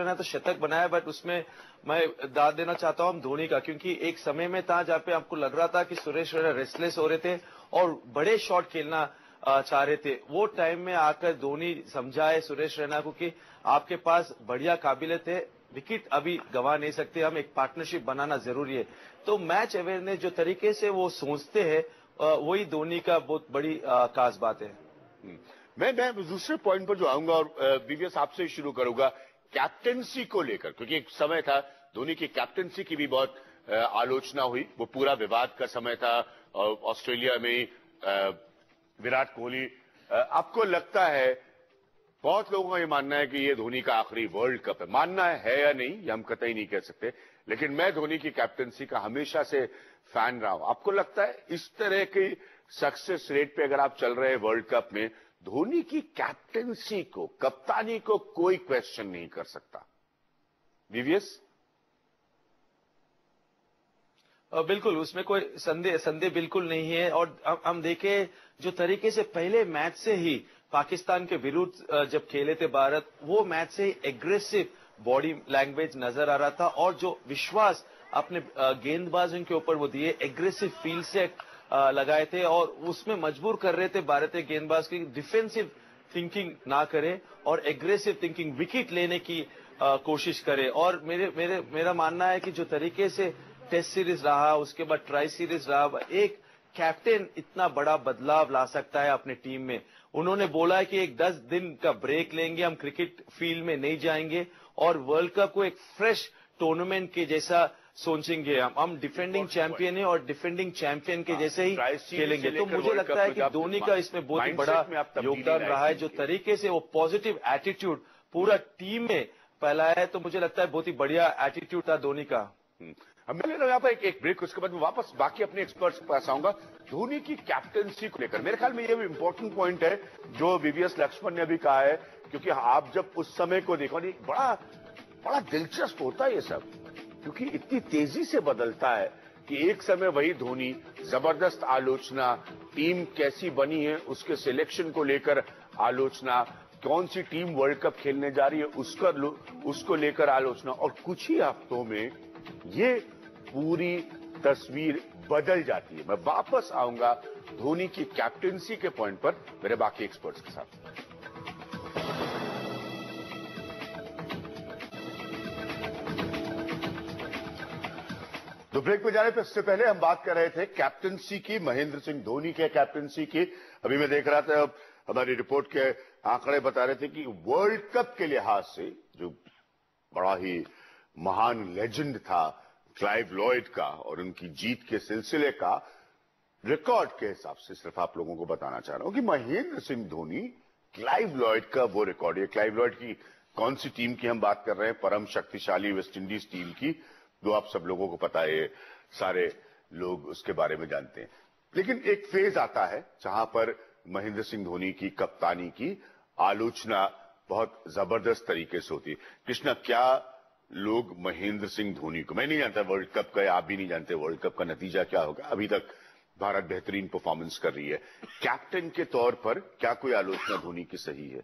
रैना तो शतक बनाया, बट उसमें मैं दाद देना चाहता हूं हम धोनी का, क्योंकि एक समय में था जहां पे आपको लग रहा था कि सुरेश रैना रेस्टलेस हो रहे थे और बड़े शॉट खेलना चाह रहे थे। वो टाइम में आकर धोनी समझाए सुरेश रैना को कि आपके पास बढ़िया काबिलियत है, विकेट अभी गंवा नहीं सकते, हम एक पार्टनरशिप बनाना जरूरी है। तो मैच अवेयरनेस जो तरीके से वो सोचते हैं, वही धोनी का बहुत बड़ी खास बात है। मैं दूसरे पॉइंट पर जो आऊंगा और बीवीएस आपसे शुरू करूंगा कैप्टेंसी को लेकर, क्योंकि एक समय था धोनी की कैप्टेंसी की भी बहुत आलोचना हुई। वो पूरा विवाद का समय था ऑस्ट्रेलिया में विराट कोहली। आपको लगता है, बहुत लोगों का ये मानना है कि ये धोनी का आखिरी वर्ल्ड कप है, मानना है या नहीं ये हम कतई नहीं कह सकते, लेकिन मैं धोनी की कैप्टेंसी का हमेशा से फैन रहा हूं। आपको लगता है इस तरह की सक्सेस रेट पे अगर आप चल रहे हैं वर्ल्ड कप में, धोनी की कैप्टेंसी को, कप्तानी को कोई क्वेश्चन नहीं कर सकता? वीवीएस? बिल्कुल, उसमें कोई संदेह बिल्कुल नहीं है। और हम देखें जो तरीके से पहले मैच से ही पाकिस्तान के विरुद्ध जब खेले थे भारत, वो मैच से ही एग्रेसिव बॉडी लैंग्वेज नजर आ रहा था और जो विश्वास अपने गेंदबाजों के ऊपर वो दिए, एग्रेसिव फील्ड से लगाए थे और उसमें मजबूर कर रहे थे भारतीय गेंदबाज की डिफेंसिव थिंकिंग ना करे और एग्रेसिव थिंकिंग विकेट लेने की कोशिश करे। और मेरा मानना है कि जो तरीके से टेस्ट सीरीज रहा, उसके बाद ट्राई सीरीज रहा, एक कैप्टन इतना बड़ा बदलाव ला सकता है अपने टीम में। उन्होंने बोला है कि एक 10 दिन का ब्रेक लेंगे, हम क्रिकेट फील्ड में नहीं जाएंगे और वर्ल्ड कप को एक फ्रेश टूर्नामेंट के जैसा सोचेंगे। हम डिफेंडिंग चैंपियन है और डिफेंडिंग चैंपियन के जैसे ही खेलेंगे। तो मुझे लगता है कि धोनी का इसमें बहुत ही बड़ा योगदान रहा है। जो तरीके से वो पॉजिटिव एटीट्यूड पूरा टीम में फैलाया है, तो मुझे लगता है बहुत ही बढ़िया एटीट्यूड था धोनी का। मैं ले रहा हूं यहाँ पर एक ब्रेक, उसके बाद मैं वापस बाकी अपने एक्सपर्ट्स के पास आऊंगा। धोनी की कैप्टेंसी को लेकर मेरे ख्याल में ये भी इंपॉर्टेंट पॉइंट है जो वीवीएस लक्ष्मण ने भी कहा है, क्योंकि आप जब उस समय को देखो, बड़ा दिलचस्प होता है ये सब, क्योंकि इतनी तेजी से बदलता है कि एक समय वही धोनी, जबरदस्त आलोचना, टीम कैसी बनी है उसके सिलेक्शन को लेकर आलोचना, कौन सी टीम वर्ल्ड कप खेलने जा रही है उसको लेकर आलोचना, और कुछ ही हफ्तों में ये पूरी तस्वीर बदल जाती है। मैं वापस आऊंगा धोनी की कैप्टेंसी के पॉइंट पर मेरे बाकी एक्सपर्ट्स के साथ। तो ब्रेक पे जाने पर इससे पहले हम बात कर रहे थे कैप्टेंसी की, महेंद्र सिंह धोनी के कैप्टेंसी की। अभी मैं देख रहा था, हमारी रिपोर्ट के आंकड़े बता रहे थे कि वर्ल्ड कप के लिहाज से जो बड़ा ही महान लेजेंड था क्लाइव लॉयड का और उनकी जीत के सिलसिले का रिकॉर्ड के हिसाब से सिर्फ आप लोगों को बताना चाह रहा हूं कि महेंद्र सिंह धोनी क्लाइव लॉयड का वो रिकॉर्ड है। क्लाइव लॉयड की कौन सी टीम की हम बात कर रहे हैं? परम शक्तिशाली वेस्ट इंडीज टीम की, जो आप सब लोगों को पता है, सारे लोग उसके बारे में जानते हैं। लेकिन एक फेज आता है जहां पर महेंद्र सिंह धोनी की कप्तानी की आलोचना बहुत जबरदस्त तरीके से होती है। कृष्णा, क्या लोग महेंद्र सिंह धोनी को, मैं नहीं जानता वर्ल्ड कप का, आप भी नहीं जानते वर्ल्ड कप का नतीजा क्या होगा, अभी तक भारत बेहतरीन परफॉर्मेंस कर रही है, कैप्टन के तौर पर क्या कोई आलोचना धोनी की सही है?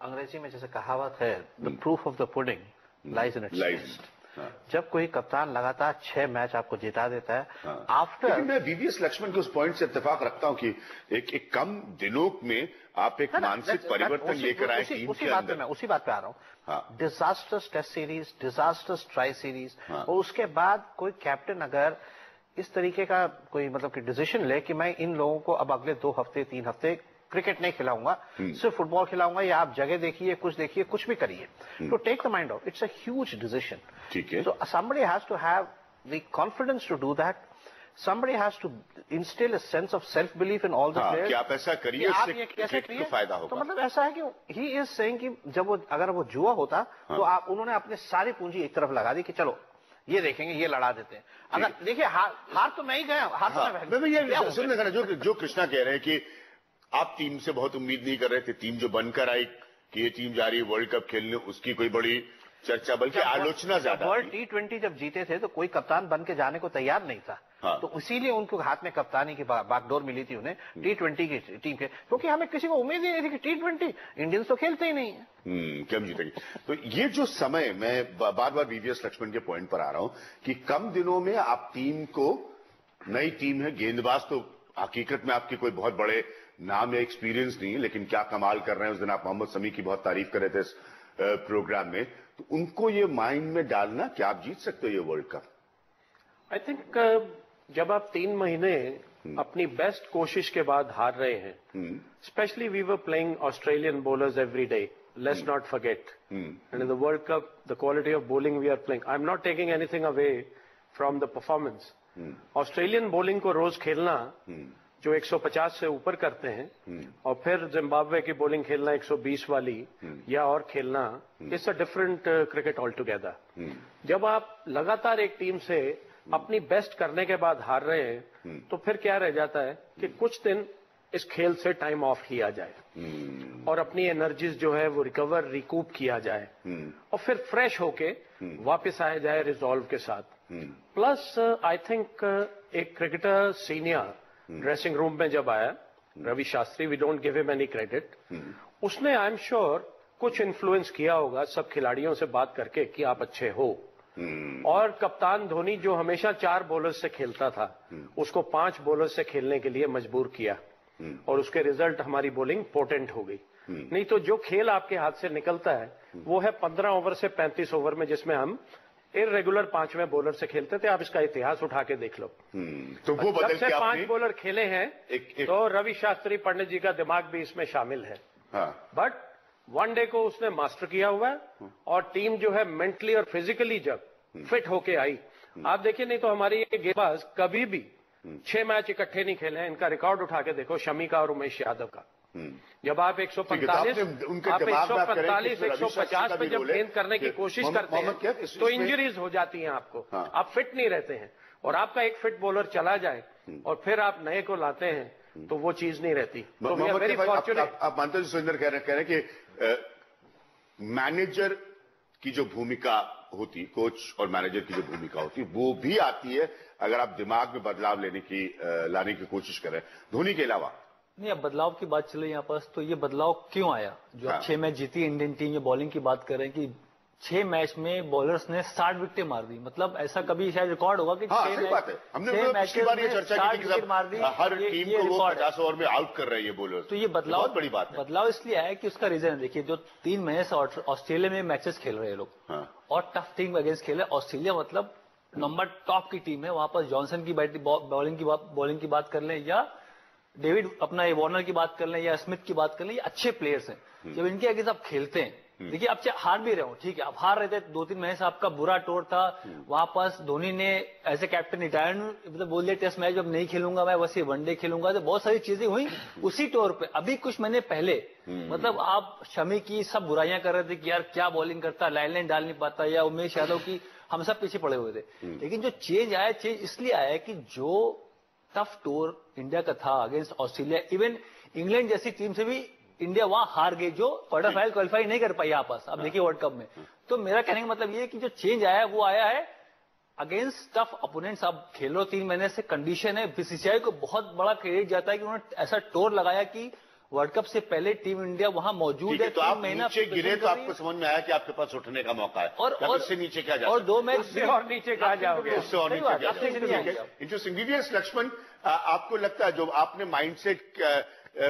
अंग्रेजी में जैसे कहावत है, the proof of the pudding lies in its taste. जब कोई कप्तान लगातार 6 मैच आपको जिता देता है आफ्टर। लेकिन मैं वीवीएस लक्ष्मण के उस पॉइंट से इत्तेफाक रखता हूं कि एक कम दिनों में आप एक मानसिक परिवर्तन लेकर आए टीम के अंदर। उसी बात पे आ रहा हूं। Disasters test series, disasters tri series, और उसके बाद कोई कैप्टन अगर इस तरीके का कोई मतलब कि डिसीजन ले कि मैं इन लोगों को अब अगले 2 हफ्ते 3 हफ्ते क्रिकेट नहीं खिलाऊंगा, सिर्फ फुटबॉल खिलाऊंगा, या आप जगह देखिए, कुछ भी करिए, तो take the mind off, it's a huge decision. ठीक है। So somebody has to have the confidence to do that. Somebody has to instill a sense of self-belief in all the players. कि आप ऐसा करिए, इससे कैसे को फायदा होगा। तो मतलब ऐसा है कि he is saying कि जब अगर वो जुआ होता तो उन्होंने अपने सारी पूंजी एक तरफ लगा दी कि चलो ये देखेंगे, ये लड़ा देते हैं। अगर देखिए हार तो मैं ही गया, हार तो मैं ये सुनने का जो कृष्णा कह रहे हैं कि आप टीम से बहुत उम्मीद नहीं कर रहे थे, टीम जो बनकर आई कि ये टीम जा रही है वर्ल्ड कप खेलने, उसकी कोई बड़ी चर्चा बल्कि आलोचना ज्यादा। वर्ल्ड T20 जब जीते थे तो कोई कप्तान बन के जाने को तैयार नहीं था। हाँ। तो इसीलिए उनको हाथ में कप्तानी की बागडोर मिली थी उन्हें T20 की टीम के, क्योंकि हमें किसी को उम्मीद ही नहीं थी कि T20 इंडियंस तो खेलते ही नहीं है। कम जीतेंगे। तो ये जो समय, मैं बार बार वीवीएस लक्ष्मण के पॉइंट पर आ रहा हूं कि कम दिनों में आप टीम को, नई टीम है, गेंदबाज तो हकीकत में आपके कोई बहुत बड़े नाम या एक्सपीरियंस नहीं है, लेकिन क्या कमाल कर रहे हैं। उस दिन आप मोहम्मद शमी की बहुत तारीफ कर रहे थे इस प्रोग्राम में। तो उनको ये माइंड में डालना कि आप जीत सकते हो ये वर्ल्ड कप। आई थिंक जब आप 3 महीने अपनी बेस्ट कोशिश के बाद हार रहे हैं, specially we were playing Australian bowlers every day, let's not forget, and in the world cup the quality of bowling we are playing, I am not taking anything away from the performance. Australian bowling को रोज खेलना, जो 150 से ऊपर करते हैं, और फिर जिम्बाब्वे की बॉलिंग खेलना 120 वाली या और खेलना, it's a different cricket all together. जब आप लगातार एक टीम से अपनी बेस्ट करने के बाद हार रहे हैं, तो फिर क्या रह जाता है कि कुछ दिन इस खेल से टाइम ऑफ किया जाए और अपनी एनर्जीज जो है वो रिकूप किया जाए, और फिर फ्रेश होके वापस आया जाए रिजॉल्व के साथ। प्लस आई थिंक एक क्रिकेटर सीनियर ड्रेसिंग रूम में जब आया, Ravi Shastri, we don't give him any credit, उसने आई एम श्योर कुछ इन्फ्लुएंस किया होगा सब खिलाड़ियों से बात करके कि आप अच्छे हो। और कप्तान धोनी जो हमेशा 4 बॉलर्स से खेलता था, उसको 5 बॉलर्स से खेलने के लिए मजबूर किया, और उसके रिजल्ट हमारी बॉलिंग पोटेंट हो गई। नहीं तो जो खेल आपके हाथ से निकलता है वो है 15 ओवर से 35 ओवर में, जिसमें हम इर्रेगुलर 5वें बॉलर से खेलते थे। आप इसका इतिहास उठा के देख लो। तो वो बदल से 5 बॉलर खेले हैं, तो रवि शास्त्री पंडित जी का दिमाग भी इसमें शामिल है। बट वनडे को उसने मास्टर किया हुआ है, और टीम जो है मेंटली और फिजिकली जब फिट होके आई, आप देखिए, नहीं तो हमारी ये गेंदबाज कभी भी 6 मैच इकट्ठे नहीं खेले हैं। इनका रिकॉर्ड उठा के देखो, शमी का और उमेश यादव का। जब आप 145 150 पे जब गेंद करने की कोशिश करते हैं, तो इंजरीज हो जाती हैं आपको, आप फिट नहीं रहते हैं, और आपका एक फिट बॉलर चला जाए और फिर आप नए को लाते हैं, तो वो चीज नहीं रहती। तो वी आर वेरी फॉर्चुनेट। आप मानते हो सुरेंद्र कह रहे हैं कि मैनेजर की जो भूमिका होती, कोच और मैनेजर की जो भूमिका होती, वो भी आती है अगर आप दिमाग में बदलाव लाने की कोशिश करें, धोनी के अलावा। नहीं, अब बदलाव की बात चले यहाँ पास, तो ये बदलाव क्यों आया? जो 6 मैच जीती इंडियन टीम, ये बॉलिंग की बात कर रहे हैं कि 6 मैच में बॉलर्स ने 60 विकेटें मार दी। मतलब ऐसा कभी शायद रिकॉर्ड होगा कि 6 मैच मार दी, हर टीम को वो 50 ओवर में आउट कर रहे हैं ये बॉलर। तो ये बदलाव बहुत बड़ी बात है। बदलाव इसलिए आया कि उसका रीजन देखिए, जो 3 महीने से ऑस्ट्रेलिया में मैचेस खेल रहे हैं लोग, और टफ टीम अगेंस्ट खेले। ऑस्ट्रेलिया मतलब नंबर टॉप की टीम है, वहां पर जॉनसन की बॉलिंग की बात कर लें, या डेविड अपना वार्नर की बात कर लें, या स्मिथ की बात कर लें, ये अच्छे प्लेयर्स हैं। जब इनके आगे आप खेलते हैं, देखिए आप चाहे हार भी रहे हो, ठीक है, आप हार रहे थे 2-3 महीने से, आपका बुरा टूर था, वहां पास धोनी ने एज ए कैप्टन रिटायरमेंट मतलब बोल दिया टेस्ट मैच अब नहीं खेलूंगा मैं, बस ये वनडे खेलूंगा। तो बहुत सारी चीजें हुई उसी टूर पे। अभी कुछ महीने पहले मतलब आप शमी की सब बुराइयां कर रहे थे कि यार क्या बॉलिंग करता, लाइन डाल नहीं पाता, या उमेश यादव की, हम सब पीछे पड़े हुए थे। लेकिन जो चेंज आया, चेंज इसलिए आया कि जो टफ टूर इंडिया का था अगेंस्ट ऑस्ट्रेलिया, इवन इंग्लैंड जैसी टीम से भी इंडिया वहां हार गई, जो क्वार्टर फाइनल क्वालिफाई नहीं कर पाई आपस। अब देखिए वर्ल्ड कप में। तो मेरा कहने का मतलब ये है कि जो चेंज आया वो आया है अगेंस्ट टफ ओपोनेंट्स। आप खेलो 3 महीने से, कंडीशन है। बीसीसीआई को बहुत बड़ा क्रेडिट जाता है कि उन्होंने ऐसा टोर लगाया कि वर्ल्ड कप से पहले टीम इंडिया वहां मौजूद है। तो आप नीचे गिरे तो आपको समझ में आया कि आपके पास उठने का मौका है, और उससे नीचे क्या जाए, और 2 मैच उससे और नीचे कहा जाओगे, उससे और नीचे। इंटरेस्टिंग। वीवीएस लक्ष्मण, आपको लगता है जो आपने माइंडसेट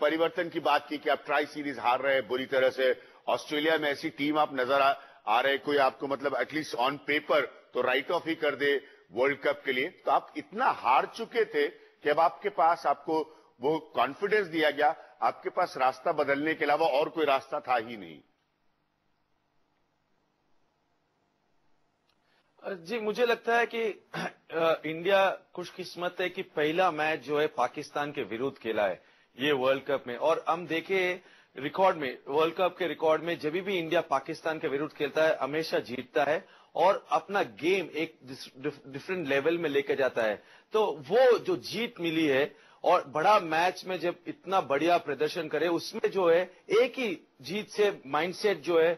परिवर्तन की बात की कि आप ट्राई सीरीज हार रहे हैं बुरी तरह से, ऑस्ट्रेलिया में ऐसी टीम आप नजर आ रहे, कोई आपको मतलब एटलीस्ट ऑन पेपर तो राइट ऑफ ही कर दे वर्ल्ड कप के लिए, तो आप इतना हार चुके थे कि अब आपके पास, आपको वो कॉन्फिडेंस दिया गया, आपके पास रास्ता बदलने के अलावा और कोई रास्ता था ही नहीं। जी, मुझे लगता है कि इंडिया खुशकिस्मत है कि पहला मैच जो है पाकिस्तान के विरुद्ध खेला है ये वर्ल्ड कप में। और हम देखें रिकॉर्ड में, वर्ल्ड कप के रिकॉर्ड में, जब भी इंडिया पाकिस्तान के विरुद्ध खेलता है हमेशा जीतता है और अपना गेम एक डिफरेंट लेवल में लेकर जाता है। तो वो जो जीत मिली है, और बड़ा मैच में जब इतना बढ़िया प्रदर्शन करे, उसमें जो है एक ही जीत से माइंडसेट जो है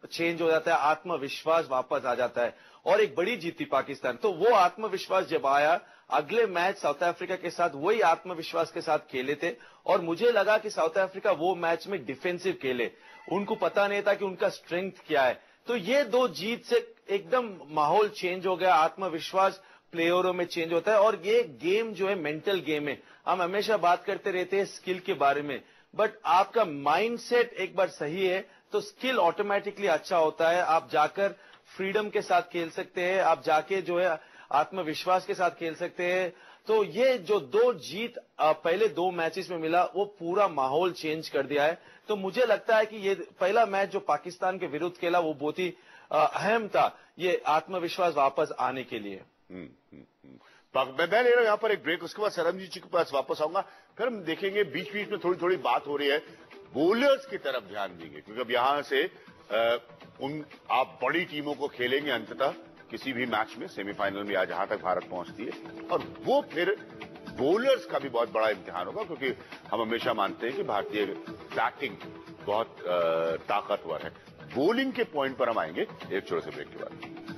चेंज हो जाता है, आत्मविश्वास वापस आ जाता है और एक बड़ी जीत थी पाकिस्तान। तो वो आत्मविश्वास जब आया, अगले मैच साउथ अफ्रीका के साथ वही आत्मविश्वास के साथ खेले थे और मुझे लगा कि साउथ अफ्रीका वो मैच में डिफेंसिव खेले, उनको पता नहीं था कि उनका स्ट्रेंथ क्या है। तो ये 2 जीत से एकदम माहौल चेंज हो गया, आत्मविश्वास प्लेयरों में चेंज होता है और ये गेम जो है मेंटल गेम है। हम हमेशा बात करते रहते हैं स्किल के बारे में, बट आपका माइंडसेट एक बार सही है तो स्किल ऑटोमेटिकली अच्छा होता है। आप जाकर फ्रीडम के साथ खेल सकते हैं, आप जाके जो है आत्मविश्वास के साथ खेल सकते हैं। तो ये जो 2 जीत पहले 2 मैचेस में मिला, वो पूरा माहौल चेंज कर दिया है। तो मुझे लगता है कि ये पहला मैच जो पाकिस्तान के विरुद्ध खेला वो बहुत ही अहम था, ये आत्मविश्वास वापस आने के लिए। मैं ले रहा हूं यहां पर एक ब्रेक, उसके बाद सरमजीत जी के पास वापस आऊंगा। फिर हम देखेंगे, बीच बीच में थोड़ी थोड़ी बात हो रही है, बोलर्स की तरफ ध्यान देंगे, क्योंकि अब यहां से आप बड़ी टीमों को खेलेंगे अंततः किसी भी मैच में, सेमीफाइनल में या जहां तक भारत पहुंचती है, और वो फिर बोलर्स का भी बहुत बड़ा इम्तिहान होगा, क्योंकि हम हमेशा मानते हैं कि भारतीय बैटिंग बहुत ताकतवर है। बॉलिंग के पॉइंट पर हम आएंगे एक छोटे से ब्रेक के बाद।